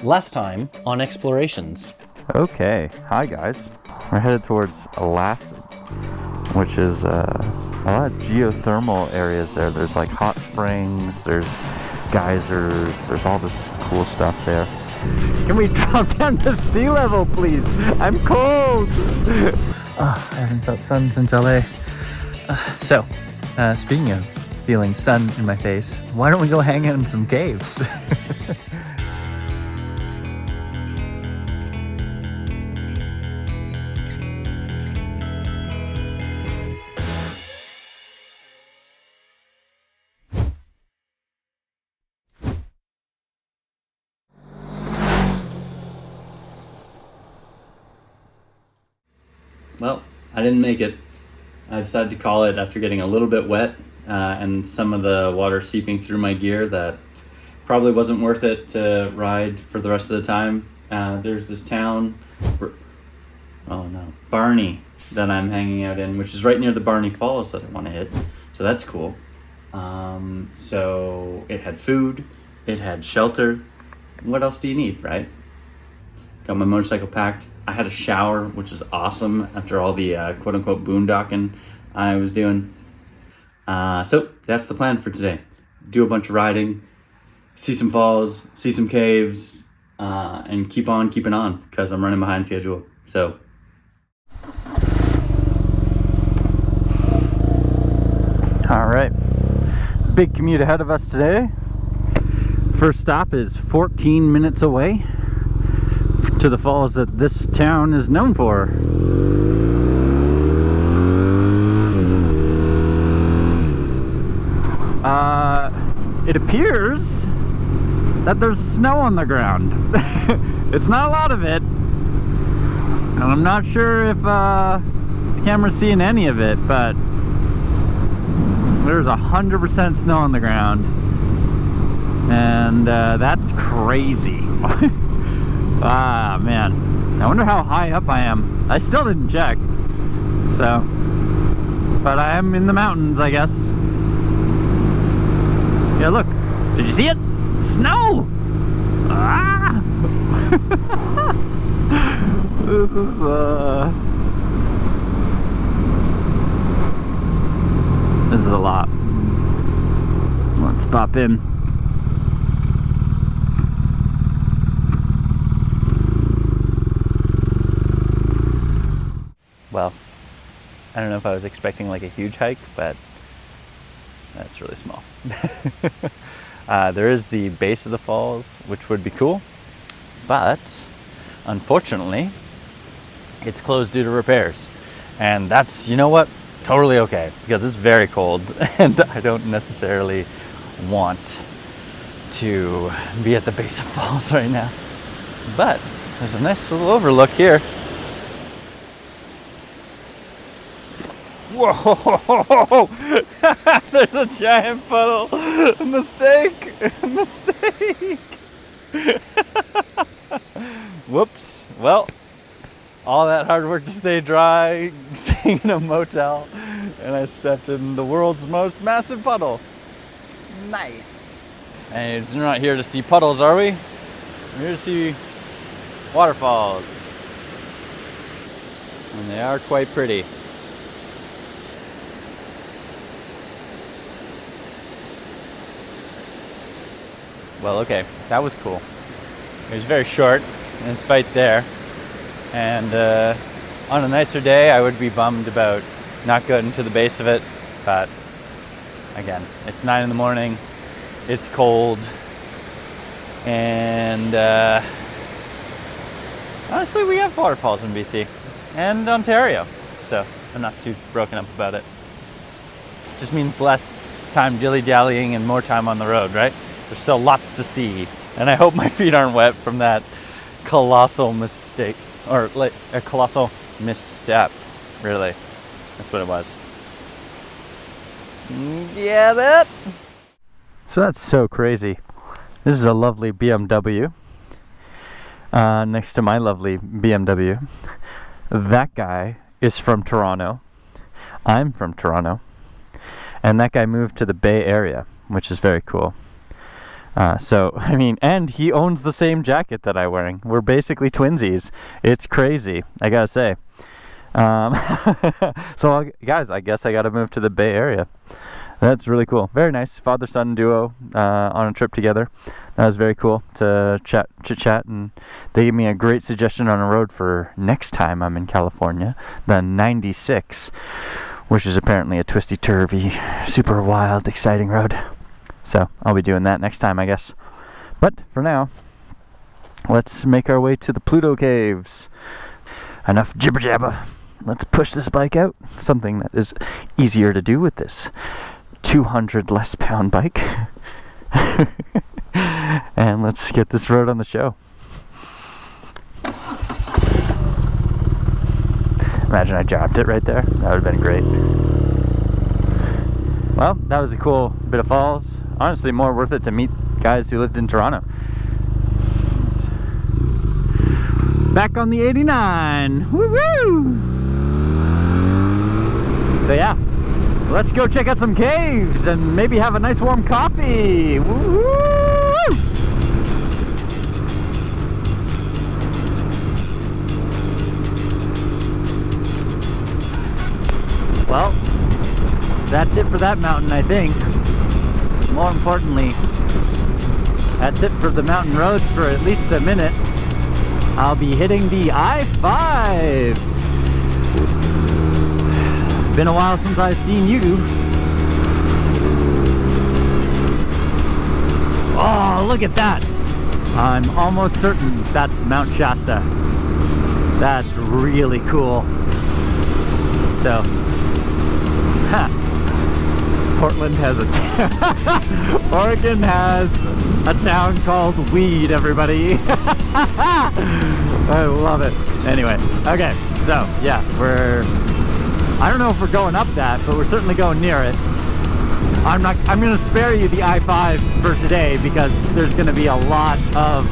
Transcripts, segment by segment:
less time on explorations. Okay, hi guys. We're headed towards Alaska, which is a lot of geothermal areas there. There's like hot springs, there's geysers, there's all this cool stuff there. Can we drop down to sea level, please? I'm cold! I haven't felt sun since LA. Speaking of feeling sun in my face, why don't we go hang out in some caves? Well, I didn't make it. I decided to call it after getting a little bit wet and some of the water seeping through my gear that probably wasn't worth it to ride for the rest of the time. There's this town, Barney, that I'm hanging out in, which is right near the Barney Falls that I want to hit. So that's cool. So it had food, it had shelter. What else do you need, right? Got my motorcycle packed. I had a shower, which is awesome after all the quote-unquote boondocking I was doing. So that's the plan for today. Do a bunch of riding, see some falls, see some caves, and keep on keeping on because I'm running behind schedule. So. All right, big commute ahead of us today. First stop is 14 minutes away to the falls that this town is known for. It appears that there's snow on the ground. It's not a lot of it, and I'm not sure if the camera's seeing any of it, but there's 100% snow on the ground, and that's crazy. Ah, man. I wonder how high up I am. I still didn't check. So, but I am in the mountains, I guess. Yeah, look. Did you see it? Snow! Ah! This is, This is a lot. Let's pop in. Well, I don't know if I was expecting like a huge hike, but that's really small. There is the base of the falls, which would be cool, but unfortunately, it's closed due to repairs. And that's, you know what, totally okay, because it's very cold and I don't necessarily want to be at the base of falls right now. But there's a nice little overlook here. Whoa! There's a giant puddle. Mistake. Whoops. Well, all that hard work to stay dry, staying in a motel, and I stepped in the world's most massive puddle. Nice. And we're not here to see puddles, are we? We're here to see waterfalls. And they are quite pretty. Well, okay, that was cool. It was very short, and it's right there. And on a nicer day, I would be bummed about not getting to the base of it. But again, it's 9 in the morning, it's cold, and honestly, we have waterfalls in BC and Ontario, so I'm not too broken up about it. Just means less time dilly-dallying and more time on the road, right? There's still lots to see, and I hope my feet aren't wet from that colossal mistake, or like a colossal misstep, really. That's what it was. Get it? So that's so crazy. This is a lovely BMW next to my lovely BMW. That guy is from Toronto. I'm from Toronto. And that guy moved to the Bay Area, which is very cool. So, I mean, and he owns the same jacket that I'm wearing. We're basically twinsies. It's crazy, I gotta say. So, guys, I guess I gotta move to the Bay Area. That's really cool. Very nice father-son duo on a trip together. That was very cool to chit-chat, and they gave me a great suggestion on a road for next time I'm in California, the 96, which is apparently a twisty-turvy, super wild, exciting road. So I'll be doing that next time, I guess. But for now, let's make our way to the Pluto Caves. Enough jibber-jabber. Let's push this bike out. Something that is easier to do with this 200 less pound bike. And let's get this road on the show. Imagine I dropped it right there. That would have been great. Well, that was a cool bit of falls. Honestly, more worth it to meet guys who lived in Toronto. Back on the 89. Woo-woo! So yeah, let's go check out some caves and maybe have a nice warm coffee. Woo-hoo! Well, that's it for that mountain, I think. More importantly, that's it for the mountain roads for at least a minute. I'll be hitting the I-5. Been a while since I've seen you. Oh, look at that. I'm almost certain that's Mount Shasta. That's really cool. So, Portland has a Oregon has a town called Weed, everybody. I love it. Anyway, okay, so yeah, I don't know if we're going up that, but we're certainly going near it. I'm gonna spare you the I-5 for today because there's gonna be a lot of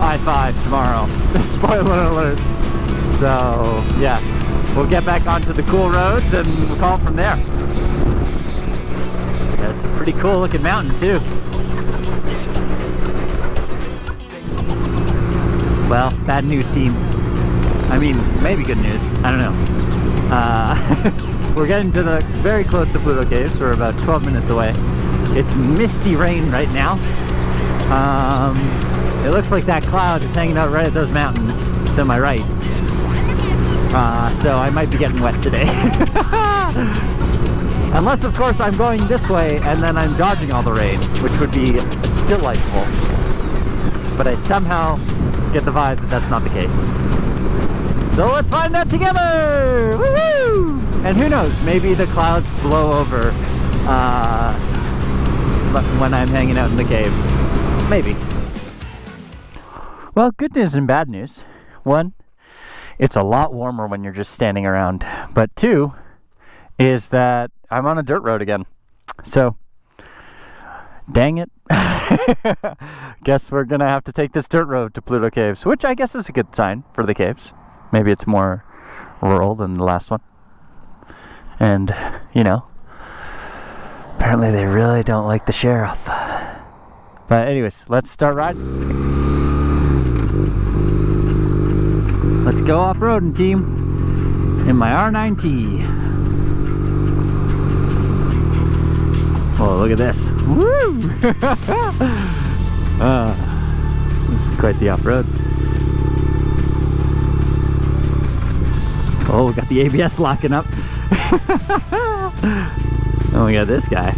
I-5 tomorrow. Spoiler alert. So yeah, we'll get back onto the cool roads and we'll call it from there. Yeah, it's a pretty cool looking mountain too. Well, bad news team. I mean, maybe good news. I don't know. We're getting to very close to Pluto Caves. We're about 12 minutes away. It's misty rain right now. It looks like that cloud is hanging out right at those mountains to my right. So I might be getting wet today. Unless, of course, I'm going this way and then I'm dodging all the rain, which would be delightful. But I somehow get the vibe that that's not the case. So let's find out together! Woo-hoo! And who knows, maybe the clouds blow over when I'm hanging out in the cave. Maybe. Well, good news and bad news. One, it's a lot warmer when you're just standing around. But two, is that I'm on a dirt road again. So, dang it. Guess we're gonna have to take this dirt road to Pluto Caves, which I guess is a good sign for the caves. Maybe it's more rural than the last one. And, you know, apparently they really don't like the sheriff. But anyways, let's start riding. Let's go off-roading, team, in my R9T. Oh, look at this. Woo! This is quite the off-road. Oh, we got the ABS locking up. Oh, we got this guy.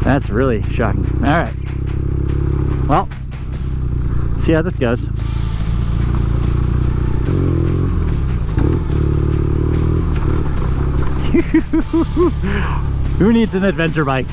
That's really shocking. All right. Well, let's see how this goes. Who needs an adventure bike?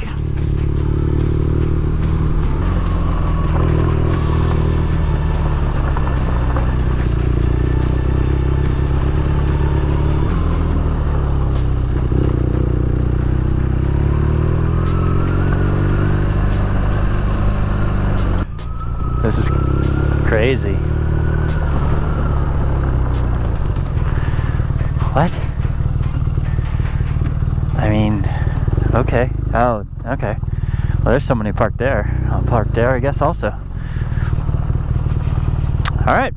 crazy. What? I mean, okay. Oh, okay. Well, there's somebody parked there. I'll park there, I guess, also. All right.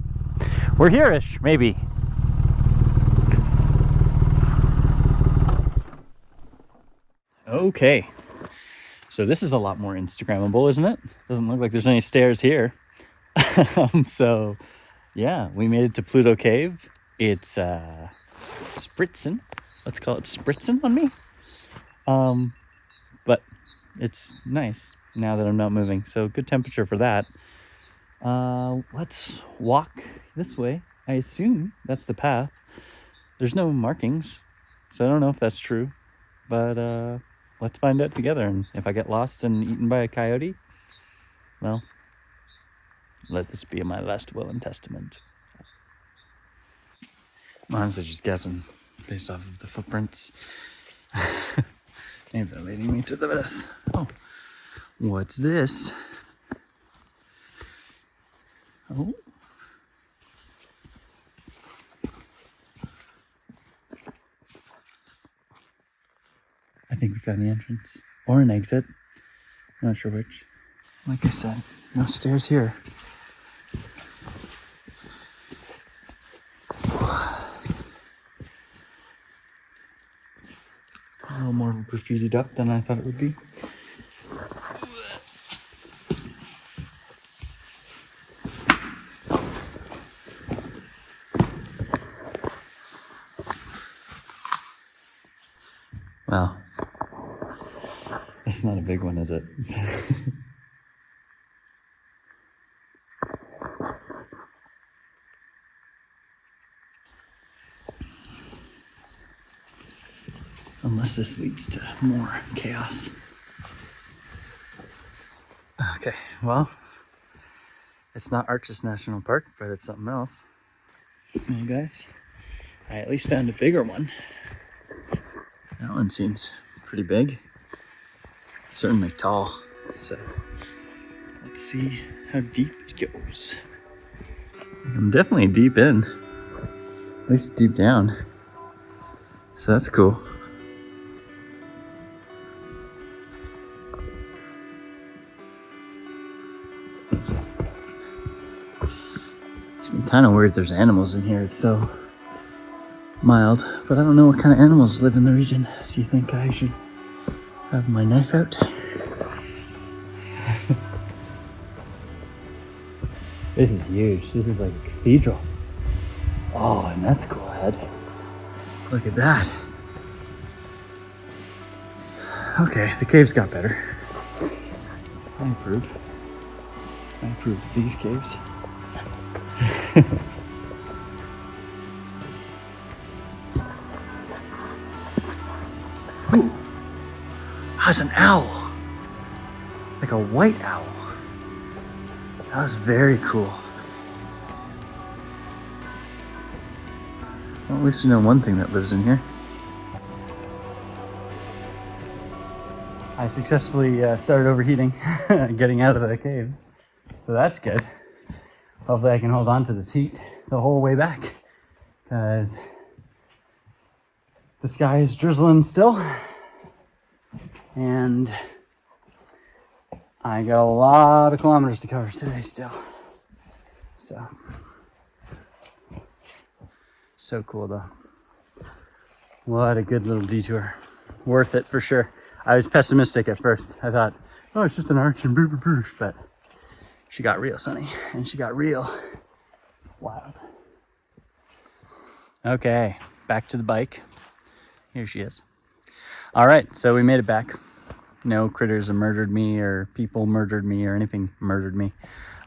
We're here-ish, maybe. Okay. So this is a lot more Instagrammable, isn't it? Doesn't look like there's any stairs here. So, yeah, we made it to Pluto Cave. It's spritzing. Let's call it spritzing on me. But it's nice now that I'm not moving. So good temperature for that. Let's walk this way. I assume that's the path. There's no markings, so I don't know if that's true. But let's find out together. And if I get lost and eaten by a coyote, well, let this be my last will and testament. I'm honestly just guessing based off of the footprints. Maybe they're leading me to the death. Oh, what's this? Oh. I think we found the entrance or an exit. I'm not sure which. Like I said, no stairs here. A little more graffitied up than I thought it would be. Well, that's not a big one, is it? Unless this leads to more chaos. Okay, well, it's not Arches National Park, but it's something else. Well, guys, I at least found a bigger one. That one seems pretty big. Certainly tall. So let's see how deep it goes. I'm definitely deep in. At least deep down. So that's cool. I'm kind of worried there's animals in here. It's so mild, but I don't know what kind of animals live in the region. Do you think I should have my knife out? This is huge. This is like a cathedral. Oh, and that's cool ahead. Look at that. Okay, the caves got better. I approve. I approve of these caves. Ooh, that's an owl. Like a white owl. That was very cool. Well, at least we know one thing that lives in here. I successfully started overheating, getting out of the caves. So that's good. Hopefully I can hold on to this heat the whole way back, because the sky is drizzling still, and I got a lot of kilometers to cover today still. So cool though. What a good little detour. Worth it for sure. I was pessimistic at first. I thought, oh, it's just an arch and boo, but she got real, Sonny, and she got real wild. Okay, back to the bike. Here she is. All right, so we made it back. No critters have murdered me, or people murdered me, or anything murdered me.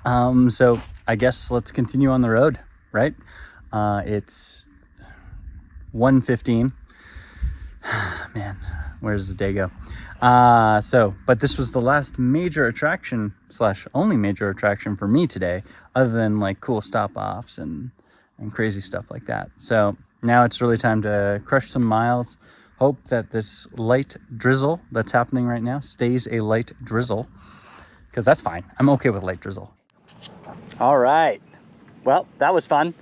So I guess let's continue on the road, right? It's 1:15. Man, where's the day go? But this was the last major attraction / only major attraction for me today, other than like cool stop-offs and crazy stuff like that. So now it's really time to crush some miles. Hope that this light drizzle that's happening right now stays a light drizzle, because that's fine. I'm okay with light drizzle. All right. Well, that was fun.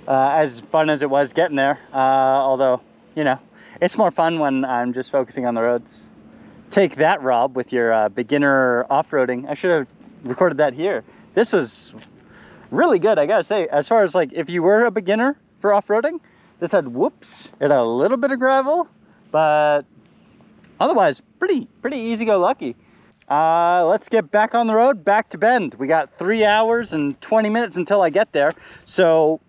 As fun as it was getting there. Although, you know, it's more fun when I'm just focusing on the roads. Take that, Rob, with your beginner off-roading. I should have recorded that here. This was really good, I gotta say. As far as like, if you were a beginner for off-roading, this had whoops. It had a little bit of gravel, but otherwise pretty easy-go-lucky. Let's get back on the road, back to Bend. We got 3 hours and 20 minutes until I get there, so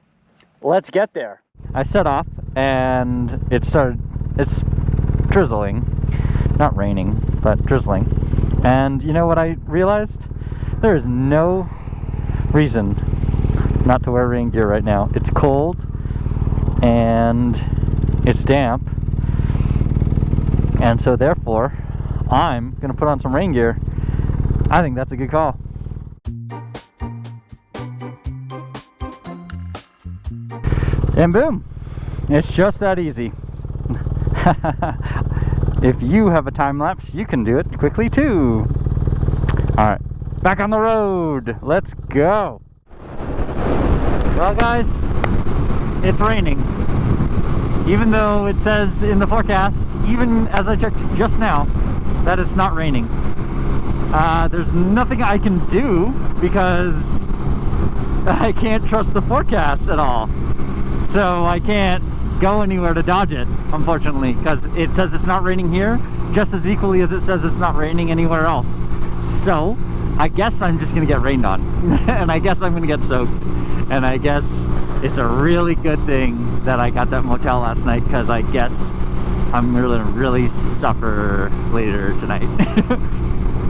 let's get there. I set off and it's drizzling, not raining, but drizzling. And you know what I realized? There is no reason not to wear rain gear right now. It's cold and it's damp, and so therefore I'm gonna put on some rain gear. I think that's a good call. And boom, it's just that easy. If you have a time lapse, you can do it quickly too. All right, back on the road, let's go. Well guys, it's raining. Even though it says in the forecast, even as I checked just now, that it's not raining. There's nothing I can do because I can't trust the forecast at all. So I can't go anywhere to dodge it, unfortunately, because it says it's not raining here just as equally as it says it's not raining anywhere else. So I guess I'm just gonna get rained on and I guess I'm gonna get soaked, and I guess it's a really good thing that I got that motel last night, because I guess I'm gonna really suffer later tonight.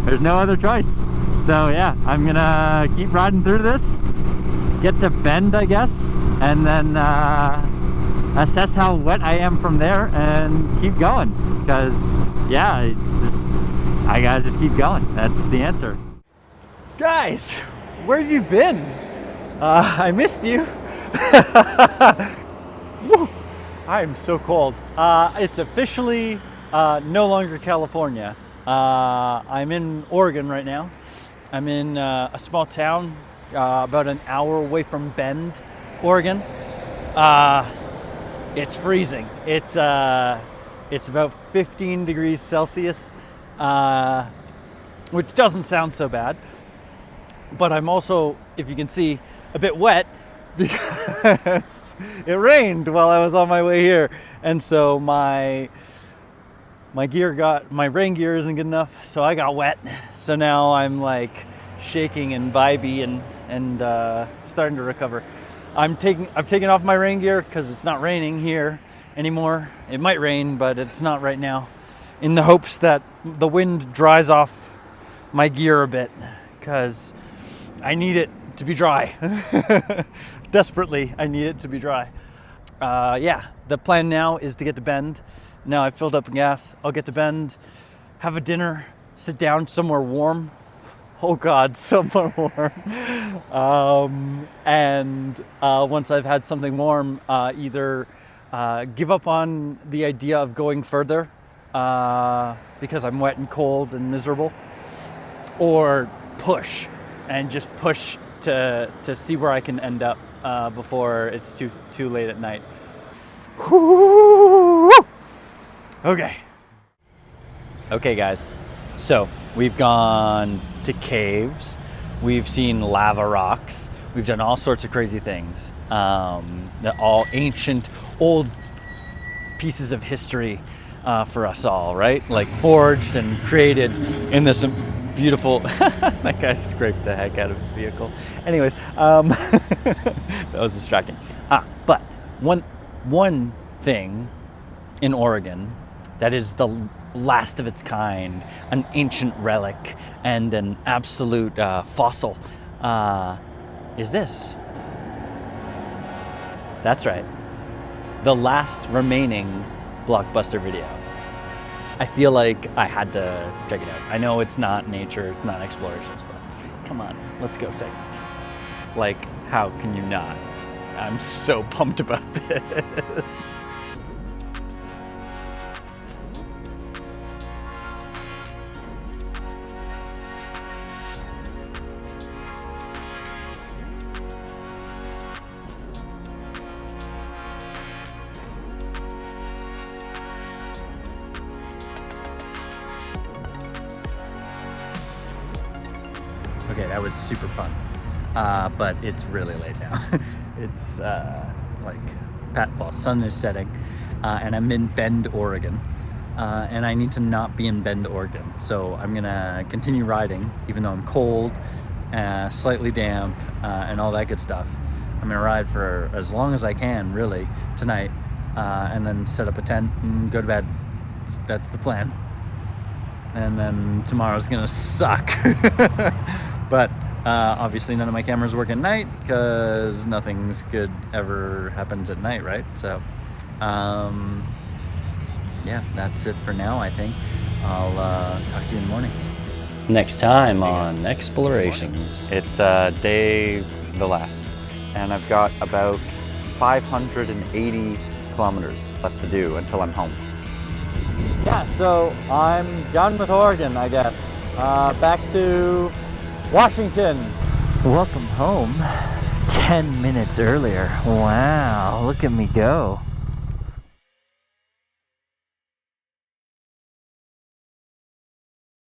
There's no other choice. So yeah, I'm gonna keep riding through this, get to Bend, I guess, and then assess how wet I am from there and keep going, because yeah, I gotta just keep going. That's the answer. Guys, where have you been? I missed you. Woo! I am so cold. It's officially no longer California. I'm in Oregon right now. I'm in a small town about an hour away from Bend, Oregon. It's freezing. It's about 15 degrees Celsius, which doesn't sound so bad. But I'm also, if you can see, a bit wet because it rained while I was on my way here, and so my rain gear isn't good enough, so I got wet. So now I'm like shaking and vibey and starting to recover. I've taken off my rain gear because it's not raining here anymore. It might rain, but it's not right now, in the hopes that the wind dries off my gear a bit, because I need it to be dry. Desperately, I need it to be dry. Yeah, the plan now is to get to Bend. Now I've filled up gas. I'll get to Bend, have a dinner, sit down somewhere warm. Oh God, somewhere warm. And once I've had something warm, either give up on the idea of going further because I'm wet and cold and miserable, or push and just push to see where I can end up before it's too late at night. Okay guys, so we've gone to caves, we've seen lava rocks, we've done all sorts of crazy things. All ancient old pieces of history for us all, right? Like forged and created in this beautiful that guy scraped the heck out of his vehicle. Anyways, that was distracting. But one thing in Oregon that is the last of its kind, an ancient relic and an absolute fossil, is this. That's right, the last remaining Blockbuster video. I feel like I had to check it out. I know it's not nature, it's not explorations, but come on, let's go check. Like, how can you not? I'm so pumped about this. Okay, that was super fun. But it's really late now. It's sun is setting, and I'm in Bend, Oregon. And I need to not be in Bend, Oregon. So I'm gonna continue riding, even though I'm cold, slightly damp, and all that good stuff. I'm gonna ride for as long as I can, really, tonight, and then set up a tent and go to bed. That's the plan. And then tomorrow's gonna suck. But obviously none of my cameras work at night, because nothing's good ever happens at night, right? So yeah, that's it for now, I think. I'll talk to you in the morning. Next time on Explorations. It's day the last, and I've got about 580 kilometers left to do until I'm home. Yeah, so I'm done with Oregon, I guess. Back to Washington. Welcome home 10 minutes earlier. Wow, look at me go.